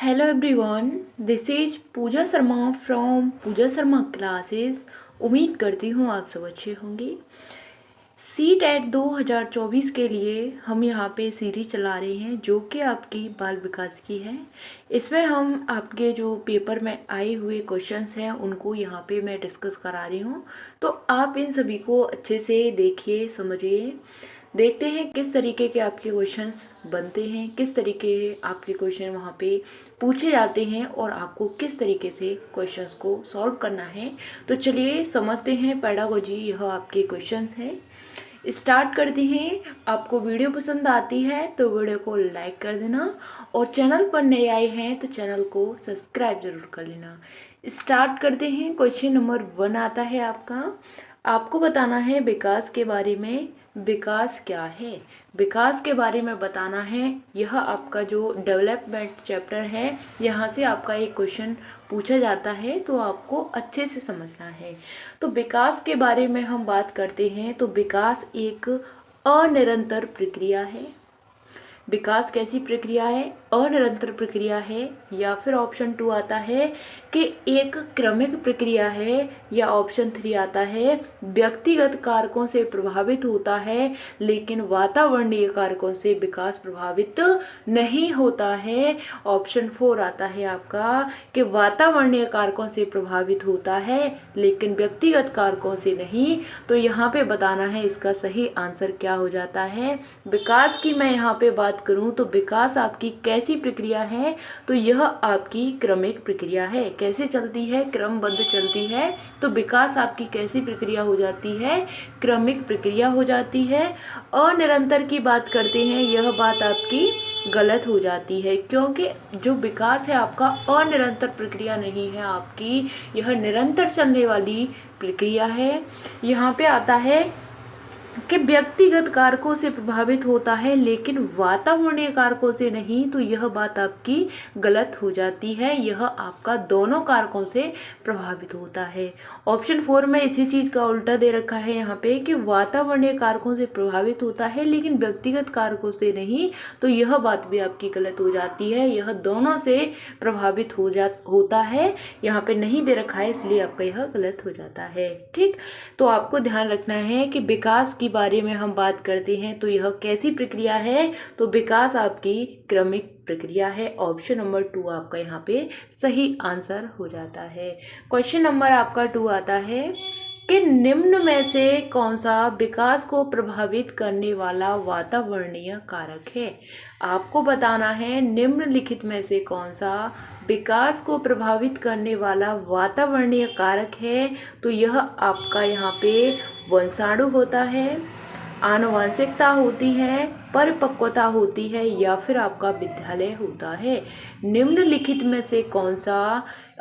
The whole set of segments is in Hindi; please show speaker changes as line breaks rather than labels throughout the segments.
Hello everyone, this is Pooja Sharma from Pooja Sharma classes. उम्मीद करती हूँ आप सब अच्छे होंगे। सीट एट 2024 के लिए हम यहाँ पे सीरीज चला रहे हैं जो कि आपकी बाल विकास की है। इसमें हम आपके जो पेपर में आए हुए क्वेश्चंस हैं उनको यहाँ पे मैं डिस्कस करा रही हूँ। तो आप इन सभी को अच्छे से देखिए, समझिए। देखते हैं किस तरीके के आपके क्वेश्चंस बनते हैं, किस तरीके आपके क्वेश्चन वहाँ पे पूछे जाते हैं और आपको किस तरीके से क्वेश्चंस को सॉल्व करना है। तो चलिए समझते हैं पेडागोजी। यह आपके क्वेश्चंस हैं, स्टार्ट करते हैं। आपको वीडियो पसंद आती है तो वीडियो को लाइक कर देना और चैनल पर नए आए हैं तो चैनल को सब्सक्राइब जरूर कर लेना। स्टार्ट करते हैं। क्वेश्चन नंबर 1 आता है आपका। आपको बताना है विकास के बारे में। विकास क्या है, विकास के बारे में बताना है। यह आपका जो डेवलपमेंट चैप्टर है, यहाँ से आपका एक क्वेश्चन पूछा जाता है तो आपको अच्छे से समझना है। तो विकास के बारे में हम बात करते हैं तो विकास एक अनिरंतर प्रक्रिया है। विकास कैसी प्रक्रिया है? अनिरंतर प्रक्रिया है। या फिर ऑप्शन 2 आता है कि एक क्रमिक प्रक्रिया है। या ऑप्शन 3 आता है व्यक्तिगत कारकों से प्रभावित होता है लेकिन वातावरणीय कारकों से विकास प्रभावित नहीं होता है। ऑप्शन 4 आता है आपका कि वातावरणीय कारकों से प्रभावित होता है लेकिन व्यक्तिगत कारकों से नहीं। तो यहाँ पे बताना है इसका सही आंसर क्या हो जाता है। विकास की मैं यहाँ पे बात करूँ तो विकास आपकी कैसी प्रक्रिया है? तो यह आपकी क्रमिक प्रक्रिया है। कैसे चलती है? क्रमबद्ध चलती है। तो विकास आपकी कैसी प्रक्रिया हो जाती है? क्रमिक प्रक्रिया हो जाती है। अनिरंतर की बात करते हैं, यह बात आपकी गलत हो जाती है क्योंकि जो विकास है आपका अनिरंतर प्रक्रिया नहीं है आपकी, यह निरंतर चलने वाली प्रक्रिया है। यहाँ पे आता है कि व्यक्तिगत कारकों से प्रभावित होता है लेकिन वातावरणीय कारकों से नहीं। तो यह बात आपकी गलत हो जाती है। यह आपका दोनों कारकों से प्रभावित होता है। ऑप्शन 4 में इसी चीज़ का उल्टा दे रखा है यहाँ पे कि वातावरणीय कारकों से प्रभावित होता है लेकिन व्यक्तिगत कारकों से नहीं। तो यह बात भी आपकी गलत हो जाती है। यह दोनों से प्रभावित होता है, यहाँ पे नहीं दे रखा है इसलिए आपका यह गलत हो जाता है। ठीक, तो आपको ध्यान रखना है कि विकास के बारे में हम बात करते हैं तो यह कैसी प्रक्रिया है? तो विकास आपकी क्रमिक प्रक्रिया है। ऑप्शन नंबर 2 आपका यहाँ पे सही आंसर हो जाता है। क्वेश्चन नंबर आपका 2 आता है कि निम्न में से कौन सा विकास को प्रभावित करने वाला वातावरणीय कारक है? आपको बताना है निम्नलिखित में से कौन सा विकास को प्रभावित करने वाला वातावरणीय कारक है। तो यह आपका यहाँ पे वंशाणु होता है, आनुवंशिकता होती है, परिपक्वता होती है या फिर आपका विद्यालय होता है। निम्नलिखित में से कौन सा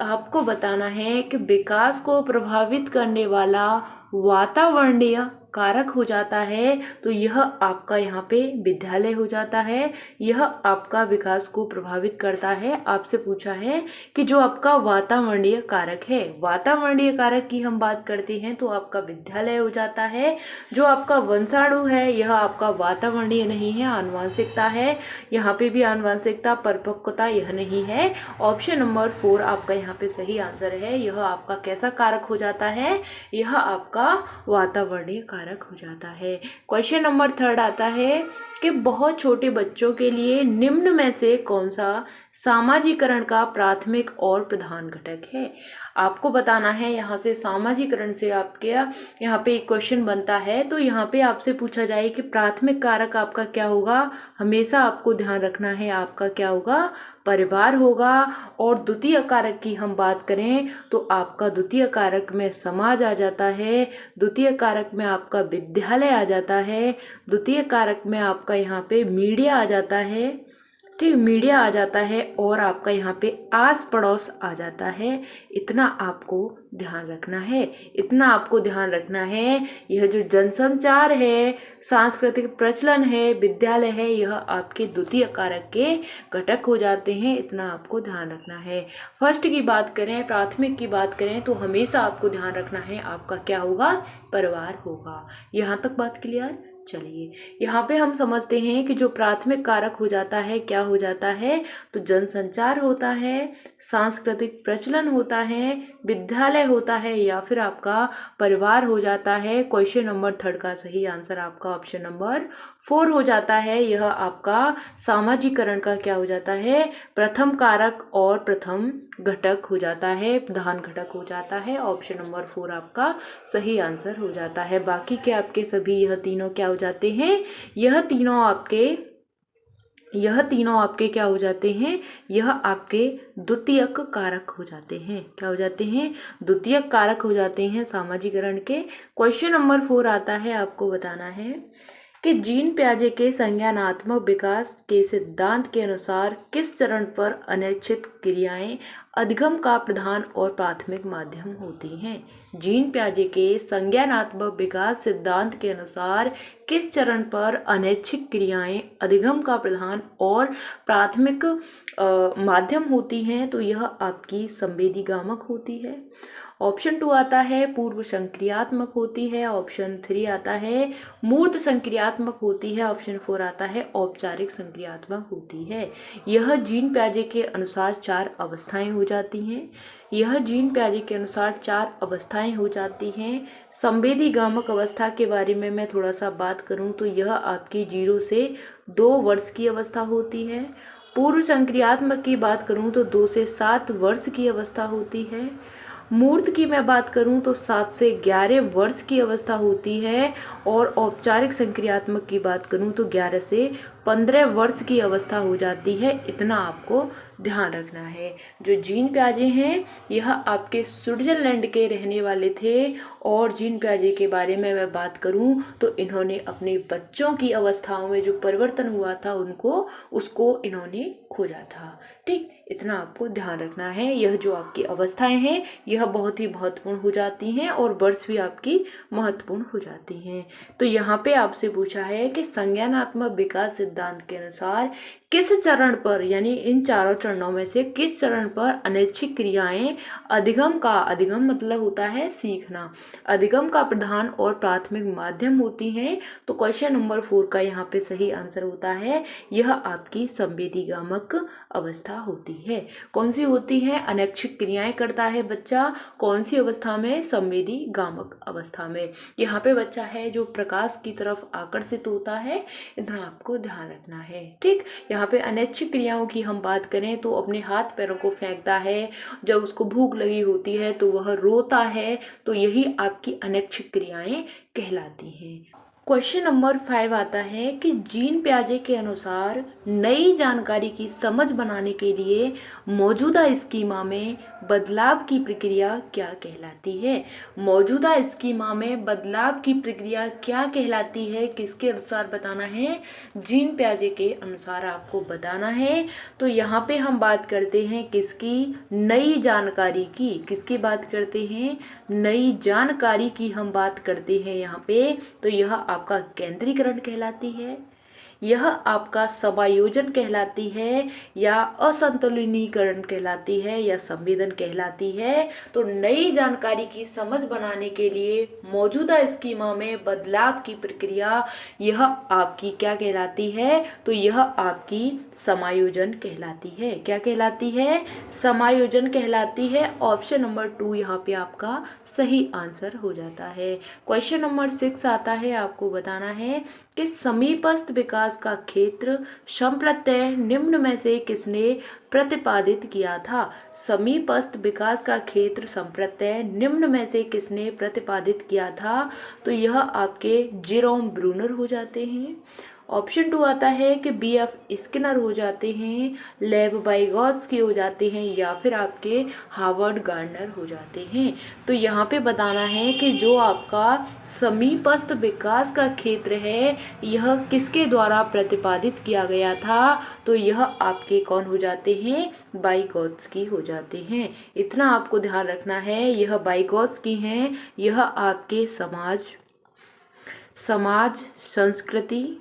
आपको बताना है कि विकास को प्रभावित करने वाला वातावरणीय कारक हो जाता है। तो यह आपका यहाँ पे विद्यालय हो जाता है। यह आपका विकास को प्रभावित करता है। आपसे पूछा है कि जो आपका वातावरणीय कारक है, वातावरणीय कारक की हम बात करते हैं तो आपका विद्यालय हो जाता है। जो आपका वंशाणु है यह आपका वातावरणीय नहीं है, आनुवंशिकता है। यहाँ पे भी आनुवंशिकता, परिपक्वता यह नहीं है। ऑप्शन नंबर 4 आपका यहाँ पे सही आंसर है। यह आपका कैसा कारक हो जाता है? यह आपका वातावरणीय कारक हो जाता है। क्वेश्चन नंबर 3 आता है कि बहुत छोटे बच्चों के लिए निम्न में से कौन सा सामाजिकरण का प्राथमिक और प्रधान घटक है? आपको बताना है यहाँ से सामाजिकरण से आपके यहाँ पे एक क्वेश्चन बनता है तो यहाँ पे आपसे पूछा जाए कि प्राथमिक कारक आपका क्या होगा। हमेशा आपको ध्यान रखना है आपका क्या होगा? परिवार होगा। और द्वितीय कारक की हम बात करें तो आपका द्वितीय कारक में समाज आ जाता है, द्वितीय कारक में आपका विद्यालय आ जाता है, द्वितीय कारक में आपका यहाँ पे मीडिया आ जाता है। ठीक, मीडिया आ जाता है और आपका यहाँ पे आस पड़ोस आ जाता है। इतना आपको ध्यान रखना है, इतना आपको ध्यान रखना है। यह जो जनसंचार है, सांस्कृतिक प्रचलन है, विद्यालय है, यह आपके द्वितीय कारक के घटक हो जाते हैं। इतना आपको ध्यान रखना है। फर्स्ट की बात करें, प्राथमिक की बात करें तो हमेशा आपको ध्यान रखना है आपका क्या होगा? परिवार होगा। यहाँ तक बात क्लियर? चलिए यहाँ पे हम समझते हैं कि जो प्राथमिक कारक हो जाता है क्या हो जाता है, तो जनसंचार होता है, सांस्कृतिक प्रचलन होता है, विद्यालय होता है या फिर आपका परिवार हो जाता है। क्वेश्चन नंबर 3 का सही आंसर आपका ऑप्शन नंबर 4 हो जाता है। यह आपका सामाजिकरण का क्या हो जाता है, प्रथम कारक और प्रथम घटक हो जाता है, प्रधान घटक हो जाता है। ऑप्शन नंबर 4 आपका सही आंसर हो जाता है। बाकी के आपके सभी यह तीनों क्या हो जाते हैं, यह तीनों आपके क्या हो जाते हैं, यह आपके द्वितीयक कारक हो जाते हैं। क्या हो जाते हैं, द्वितीयक कारक हो जाते हैं सामाजिकरण के। क्वेश्चन नंबर 4 आता है, आपको बताना है कि जीन पियाजे के संज्ञानात्मक विकास के सिद्धांत के अनुसार किस चरण पर अनैच्छिक क्रियाएं अधिगम का प्रधान और प्राथमिक माध्यम होती हैं। जीन पियाजे के संज्ञानात्मक विकास सिद्धांत के अनुसार किस चरण पर अनैच्छिक क्रियाएं अधिगम का प्रधान और प्राथमिक माध्यम होती हैं, तो यह आपकी संवेदीगामक होती है। ऑप्शन 2 आता है पूर्व संक्रियात्मक होती है। ऑप्शन 3 आता है मूर्त संक्रियात्मक होती है। ऑप्शन 4 आता है औपचारिक संक्रियात्मक होती है। यह जीन पियाजे के अनुसार 4 अवस्थाएं हो जाती हैं। यह जीन पियाजे के अनुसार 4 अवस्थाएं हो जाती हैं। संवेदीगामक अवस्था के बारे में मैं थोड़ा सा बात करूं तो यह आपकी 0 से 2 वर्ष की अवस्था होती है। पूर्व संक्रियात्मक की बात करूं तो 2 से 7 वर्ष की अवस्था होती है। मूर्त की मैं बात करूं तो 7 से 11 वर्ष की अवस्था होती है। और औपचारिक संक्रियात्मक की बात करूं तो 11 से 15 वर्ष की अवस्था हो जाती है। इतना आपको ध्यान रखना है। जो जीन पियाजे हैं यह आपके स्विट्जरलैंड के रहने वाले थे। और जीन पियाजे के बारे में मैं बात करूं तो इन्होंने अपने बच्चों की अवस्थाओं में जो परिवर्तन हुआ था उसको इन्होंने खोजा था। ठीक, इतना आपको ध्यान रखना है। यह जो आपकी अवस्थाएं हैं यह बहुत ही महत्वपूर्ण हो जाती हैं और वर्ष भी आपकी महत्वपूर्ण हो जाती हैं। तो यहाँ पे आपसे पूछा है कि संज्ञानात्मक विकास सिद्धांत के अनुसार किस चरण पर, यानी इन चारों चरणों में से किस चरण पर अनैच्छिक क्रियाएं अधिगम मतलब होता है सीखना, अधिगम का प्रधान और प्राथमिक माध्यम होती हैं। तो क्वेश्चन नंबर 4 का यहाँ पे सही आंसर होता है, यह आपकी संवेदीगामक अवस्था होती है। कौन सी होती है, अनैच्छिक क्रियाएं करता है बच्चा, कौन सी अवस्था में, संवेदीगामक अवस्था में। यहाँ पे बच्चा है जो प्रकाश की तरफ आकर्षित होता है, इतना आपको ध्यान रखना है। ठीक, यहाँ पे अनैच्छिक क्रियाओं की हम बात करें तो अपने हाथ पैरों को फेंकता है, जब उसको भूख लगी होती है तो वह रोता है, तो यही आपकी अनैच्छिक क्रियाएं कहलाती हैं। क्वेश्चन नंबर 5 आता है कि जीन पियाजे के अनुसार नई जानकारी की समझ बनाने के लिए मौजूदा स्कीमा में बदलाव की प्रक्रिया क्या कहलाती है। मौजूदा स्कीमा में बदलाव की प्रक्रिया क्या कहलाती है, किसके अनुसार बताना है, जीन पियाजे के अनुसार आपको बताना है। तो यहाँ पे हम बात करते हैं किसकी, नई जानकारी की। किसकी बात करते हैं, नई जानकारी की हम बात करते हैं यहाँ पे। तो यह आपका केंद्रीकरण कहलाती है, यह आपका समायोजन कहलाती है, या असंतुलनीकरण कहलाती है, या संवेदन कहलाती है। तो नई जानकारी की समझ बनाने के लिए मौजूदा स्कीमा में बदलाव की प्रक्रिया यह आपकी क्या कहलाती है, तो यह आपकी समायोजन कहलाती है। क्या कहलाती है, समायोजन कहलाती है। ऑप्शन नंबर 2 यहाँ पे आपका सही आंसर हो जाता है। क्वेश्चन नंबर 6 आता है, आपको बताना है कि समीपस्थ विकास का क्षेत्र संप्रत्यय निम्न में से किसने प्रतिपादित किया था। समीपस्थ विकास का क्षेत्र संप्रत्यय निम्न में से किसने प्रतिपादित किया था, तो यह आपके जेरोम ब्रूनर हो जाते हैं। ऑप्शन 2 आता है कि BF स्किनर हो जाते हैं, लेव वाइगोत्स्की हो जाते हैं, या फिर आपके हार्वर्ड गार्डनर हो जाते हैं। तो यहाँ पे बताना है कि जो आपका समीपस्थ विकास का क्षेत्र है यह किसके द्वारा प्रतिपादित किया गया था, तो यह आपके कौन हो जाते हैं, वाइगोत्स्की हो जाते हैं। इतना आपको ध्यान रखना है, यह वाइगोत्स्की हैं, यह आपके समाज संस्कृति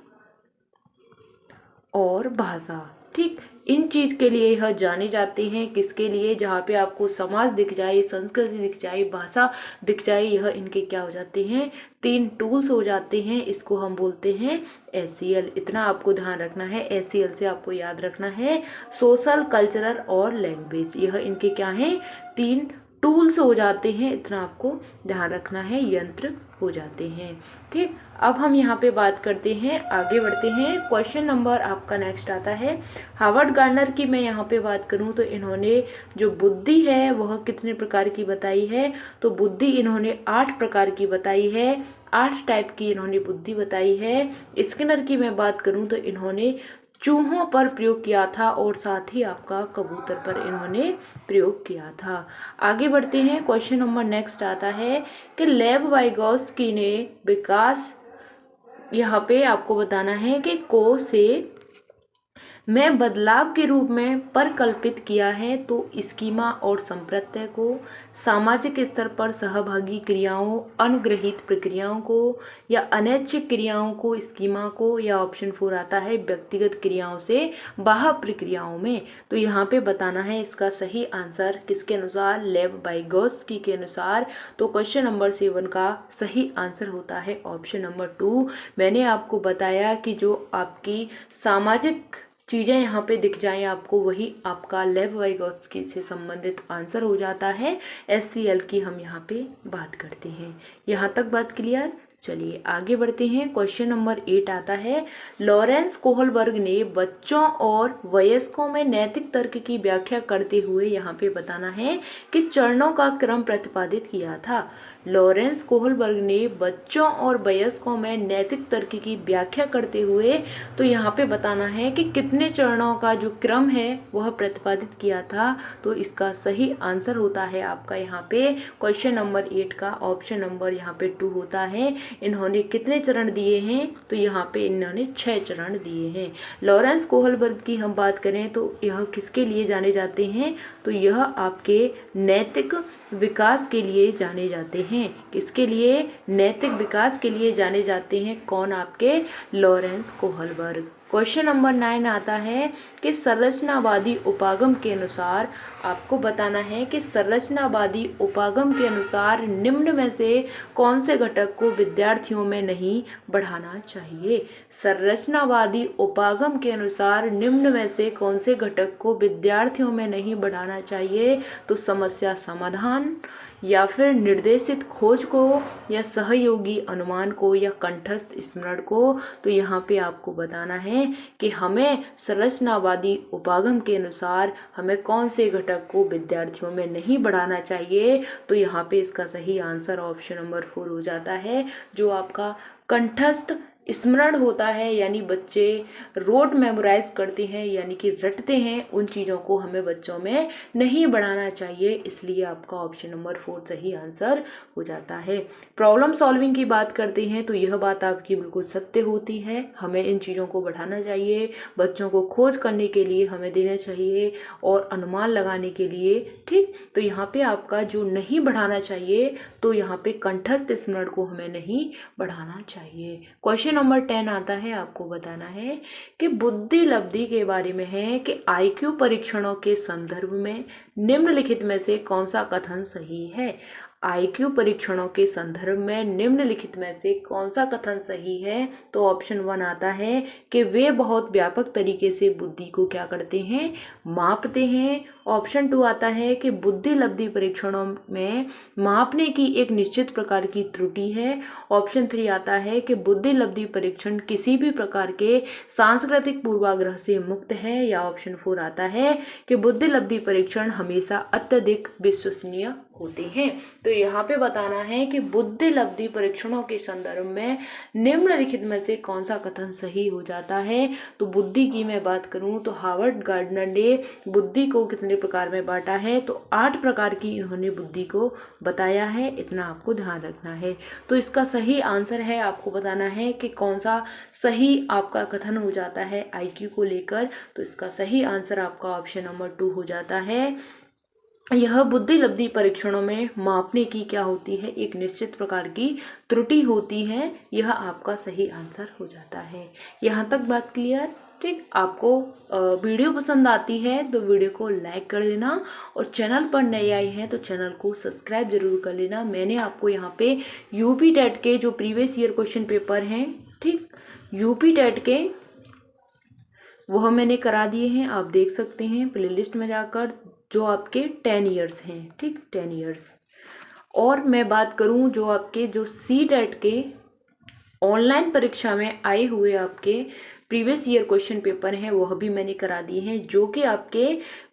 और भाषा, ठीक, इन चीज़ के लिए यह जाने जाते हैं। किसके लिए? जहाँ पे आपको समाज दिख जाए, संस्कृति दिख जाए, भाषा दिख जाए, यह इनके क्या हो जाते हैं? 3 टूल्स हो जाते हैं। इसको हम बोलते हैं SEL। इतना आपको ध्यान रखना है। SEL से आपको याद रखना है सोशल, कल्चरल और लैंग्वेज, यह इनके क्या हैं? 3 टूल्स हो जाते हैं। इतना आपको ध्यान रखना है, यंत्र हो जाते हैं। ठीक, अब हम यहाँ पे बात करते हैं, आगे बढ़ते हैं। क्वेश्चन नंबर आपका नेक्स्ट आता है हार्वर्ड गार्डनर की। मैं यहाँ पे बात करूँ तो इन्होंने जो बुद्धि है वह कितने प्रकार की बताई है? तो बुद्धि इन्होंने 8 प्रकार की बताई है। 8 टाइप की इन्होंने बुद्धि बताई है। स्किनर की मैं बात करूँ तो इन्होंने चूहों पर प्रयोग किया था और साथ ही आपका कबूतर पर इन्होंने प्रयोग किया था। आगे बढ़ते हैं। क्वेश्चन नंबर नेक्स्ट आता है कि लेव वाइगोत्स्की ने विकास, यहाँ पे आपको बताना है कि को से में बदलाव के रूप में परिकल्पित किया है। तो स्कीमा और संप्रत्यय को, सामाजिक स्तर पर सहभागी क्रियाओं, अनुग्रहित प्रक्रियाओं को या अनैच्छिक क्रियाओं को, स्कीमा को, या ऑप्शन 4 आता है व्यक्तिगत क्रियाओं से बाह्य प्रक्रियाओं में। तो यहाँ पे बताना है इसका सही आंसर किसके अनुसार? लेव वाइगोत्स्की के अनुसार। तो क्वेश्चन नंबर 7 का सही आंसर होता है ऑप्शन नंबर 2। मैंने आपको बताया कि जो आपकी सामाजिक चीज़ें यहाँ पे दिख जाएं आपको, वही आपका लेव वाइगोत्स्की से संबंधित आंसर हो जाता है। SEL की हम यहाँ पे बात करते हैं। यहाँ तक बात क्लियर? चलिए आगे बढ़ते हैं। क्वेश्चन नंबर 8 आता है लॉरेंस कोहलबर्ग ने बच्चों और वयस्कों में नैतिक तर्क की व्याख्या करते हुए यहाँ पे बताना है कि चरणों का क्रम प्रतिपादित किया था। लॉरेंस कोहलबर्ग ने बच्चों और वयस्कों में नैतिक तर्क की व्याख्या करते हुए तो यहाँ पे बताना है कि कितने चरणों का जो क्रम है वह प्रतिपादित किया था। तो इसका सही आंसर होता है आपका यहाँ पे क्वेश्चन नंबर 8 का ऑप्शन नंबर यहाँ पे 2 होता है। इन्होंने कितने चरण दिए हैं? तो यहाँ पे इन्होंने 6 चरण दिए हैं। लॉरेंस कोहलबर्ग की हम बात करें तो यह किसके लिए जाने जाते हैं? तो यह आपके नैतिक विकास के लिए जाने जाते हैं। किसके लिए? नैतिक विकास के लिए जाने जाते हैं। कौन? आपके लॉरेंस कोहलबर्ग। क्वेश्चन नंबर 9 आता है कि संरचनावादी उपागम के अनुसार आपको बताना है कि संरचनावादी उपागम के अनुसार निम्न में से कौन से घटक को विद्यार्थियों में नहीं बढ़ाना चाहिए? संरचनावादी उपागम के अनुसार निम्न में से कौन से घटक को विद्यार्थियों में नहीं बढ़ाना चाहिए? तो समस्या समाधान, या फिर निर्देशित खोज को, या सहयोगी अनुमान को, या कंठस्थ स्मरण को। तो यहाँ पे आपको बताना है कि हमें संरचनावादी उपागम के अनुसार हमें कौन से घटक को विद्यार्थियों में नहीं बढ़ाना चाहिए। तो यहाँ पे इसका सही आंसर ऑप्शन नंबर 4 हो जाता है, जो आपका कंठस्थ स्मरण होता है, यानी बच्चे रोट मेमोराइज करते हैं, यानी कि रटते हैं, उन चीज़ों को हमें बच्चों में नहीं बढ़ाना चाहिए। इसलिए आपका ऑप्शन नंबर 4 सही आंसर हो जाता है। प्रॉब्लम सॉल्विंग की बात करते हैं तो यह बात आपकी बिल्कुल सत्य होती है, हमें इन चीज़ों को बढ़ाना चाहिए। बच्चों को खोज करने के लिए हमें देना चाहिए और अनुमान लगाने के लिए। ठीक, तो यहाँ पे आपका जो नहीं बढ़ाना चाहिए, तो यहाँ पे कंठस्थ स्मरण को हमें नहीं बढ़ाना चाहिए। क्वेश्चन नंबर 10 आता है, आपको बताना है कि बुद्धि लब्धि के बारे में है कि IQ परीक्षणों के संदर्भ में निम्नलिखित में से कौन सा कथन सही है? IQ परीक्षणों के संदर्भ में निम्नलिखित में से कौन सा कथन सही है? तो ऑप्शन 1 आता है कि वे बहुत व्यापक तरीके से बुद्धि को क्या करते हैं? मापते हैं। ऑप्शन 2 आता है कि बुद्धि लब्धि परीक्षणों में मापने की एक निश्चित प्रकार की त्रुटि है। ऑप्शन 3 आता है कि बुद्धि लब्धि परीक्षण किसी भी प्रकार के सांस्कृतिक पूर्वाग्रह से मुक्त है। या ऑप्शन 4 आता है कि बुद्धि लब्धि परीक्षण हमेशा अत्यधिक विश्वसनीय होते हैं। तो यहाँ पे बताना है कि बुद्धि लब्धि परीक्षणों के संदर्भ में निम्नलिखित में से कौन सा कथन सही हो जाता है। तो बुद्धि की मैं बात करूँ तो हार्वर्ड गार्डनर ने बुद्धि को कितने प्रकार में बांटा है? तो 8 प्रकार की इन्होंने बुद्धि को बताया है। इतना आपको ध्यान रखना है। तो इसका सही आंसर है, आपको बताना है कि कौन सा सही आपका कथन हो जाता है IQ को लेकर। तो इसका सही आंसर आपका ऑप्शन नंबर 2 हो जाता है। यह बुद्धि लब्धि परीक्षणों में मापने की क्या होती है? एक निश्चित प्रकार की त्रुटि होती है। यह आपका सही आंसर हो जाता है। यहाँ तक बात क्लियर? ठीक, आपको वीडियो पसंद आती है तो वीडियो को लाइक कर देना और चैनल पर नए आए हैं तो चैनल को सब्सक्राइब जरूर कर लेना। मैंने आपको यहाँ पे यूपी टेट के जो प्रीवियस ईयर क्वेश्चन पेपर हैं, ठीक, यूपी टेट के वह मैंने करा दिए हैं, आप देख सकते हैं प्लेलिस्ट में जाकर, जो आपके 10 ईयर्स हैं, ठीक, 10 ईयर्स। और मैं बात करूं जो आपके जो सी टेट के ऑनलाइन परीक्षा में आए हुए आपके प्रीवियस ईयर क्वेश्चन पेपर हैं, वह भी मैंने करा दिए हैं, जो कि आपके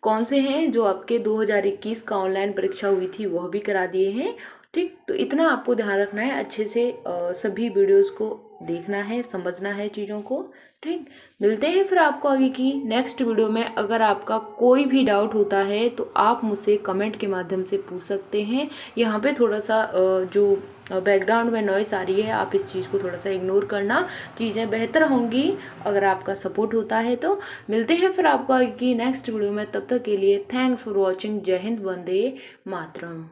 कौन से हैं, जो आपके 2021 का ऑनलाइन परीक्षा हुई थी वह भी करा दिए हैं, ठीक। तो इतना आपको ध्यान रखना है, अच्छे से सभी वीडियोस को देखना है, समझना है चीज़ों को, ठीक। मिलते हैं फिर आपको आगे की नेक्स्ट वीडियो में। अगर आपका कोई भी डाउट होता है तो आप मुझसे कमेंट के माध्यम से पूछ सकते हैं। यहाँ पे थोड़ा सा जो बैकग्राउंड में नॉइस आ रही है, आप इस चीज़ को थोड़ा सा इग्नोर करना, चीज़ें बेहतर होंगी अगर आपका सपोर्ट होता है तो। मिलते हैं फिर आपको आगे की नेक्स्ट वीडियो में, तब तक के लिए थैंक्स फॉर वॉचिंग। जय हिंद, वंदे मातरम।